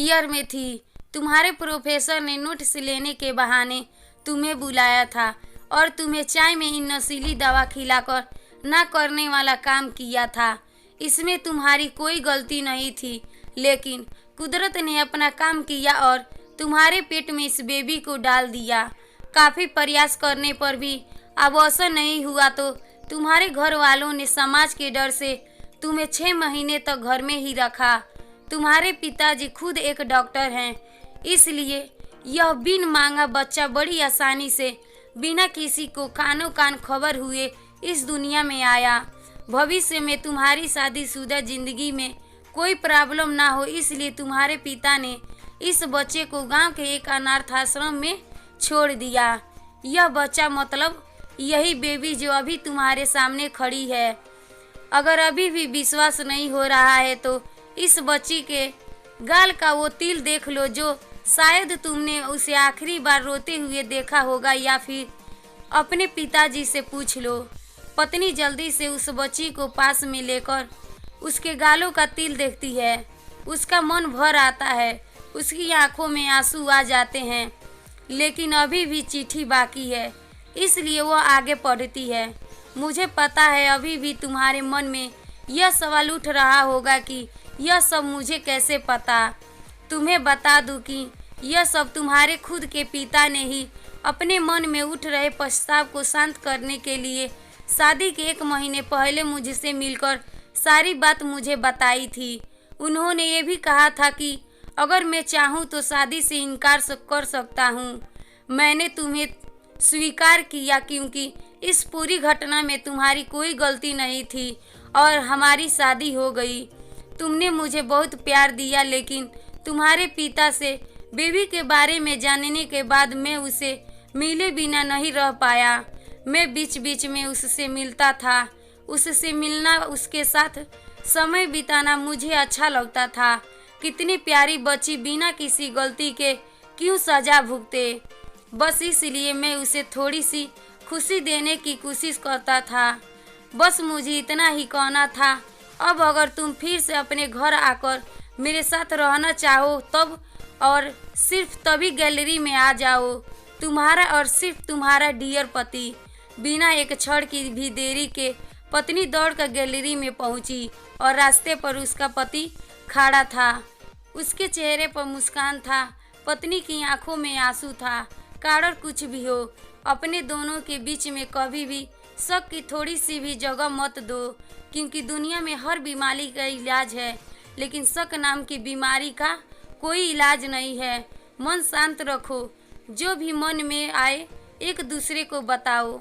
Year में थी। तुम्हारे प्रोफेसर ने नोट्स लेने के बहाने तुम्हें बुलाया था और तुम्हें चाय में इन नशीली दवा खिलाकर ना करने वाला काम किया था। इसमें तुम्हारी कोई गलती नहीं थी, लेकिन कुदरत ने अपना काम किया और तुम्हारे पेट में इस बेबी को डाल दिया। काफ़ी प्रयास करने पर भी अब असर नहीं हुआ तो तुम्हारे घर वालों ने समाज के डर से तुम्हें 6 महीने तक घर में ही रखा। तुम्हारे पिताजी खुद एक डॉक्टर हैं, इसलिए यह बिन मांगा बच्चा बड़ी आसानी से बिना किसी को कानो कान खबर हुए इस दुनिया में आया। भविष्य में तुम्हारी शादीशुदा जिंदगी में कोई प्रॉब्लम ना हो, इसलिए तुम्हारे पिता ने इस बच्चे को गांव के एक अनाथ आश्रम में छोड़ दिया। यह बच्चा मतलब यही बेबी जो अभी तुम्हारे सामने खड़ी है। अगर अभी भी विश्वास नहीं हो रहा है तो इस बच्ची के गाल का वो तिल देख लो जो शायद तुमने उसे आखिरी बार रोते हुए देखा होगा, या फिर अपने पिताजी से पूछ लो। पत्नी जल्दी से उस बच्ची को पास में लेकर उसके गालों का तिल देखती है। उसका मन भर आता है, उसकी आंखों में आंसू आ जाते हैं, लेकिन अभी भी चिट्ठी बाकी है, इसलिए वो आगे पढ़ती है। मुझे पता है अभी भी तुम्हारे मन में यह सवाल उठ रहा होगा कि यह सब मुझे कैसे पता। तुम्हें बता दूं कि यह सब तुम्हारे खुद के पिता ने ही अपने मन में उठ रहे पछताव को शांत करने के लिए शादी के 1 महीने पहले मुझसे मिलकर सारी बात मुझे बताई थी। उन्होंने ये भी कहा था कि अगर मैं चाहूँ तो शादी से इनकार कर सकता हूँ। मैंने तुम्हें स्वीकार किया क्योंकि इस पूरी घटना में तुम्हारी कोई गलती नहीं थी और हमारी शादी हो गई। तुमने मुझे बहुत प्यार दिया, लेकिन तुम्हारे पिता से बेबी के बारे में जानने के बाद मैं उसे मिले बिना नहीं रह पाया। मैं बीच बीच में उससे मिलता था। उससे मिलना, उसके साथ समय बिताना मुझे अच्छा लगता था। कितनी प्यारी बच्ची बिना किसी गलती के क्यों सजा भुगते। बस इसलिए मैं उसे थोड़ी सी खुशी देने की कोशिश करता था। बस मुझे इतना ही कहना था। अब अगर तुम फिर से अपने घर आकर मेरे साथ रहना चाहो तब और सिर्फ तभी गैलरी में आ जाओ। तुम्हारा और सिर्फ तुम्हारा डियर पति। बिना एक क्षण की भी देरी के पत्नी दौड़कर गैलरी में पहुंची और रास्ते पर उसका पति खड़ा था। उसके चेहरे पर मुस्कान था, पत्नी की आंखों में आंसू था। कारण कुछ भी हो, अपने दोनों के बीच में कभी भी शक की थोड़ी सी भी जगह मत दो, क्योंकि दुनिया में हर बीमारी का इलाज है, लेकिन शक नाम की बीमारी का कोई इलाज नहीं है। मन शांत रखो, जो भी मन में आए एक दूसरे को बताओ।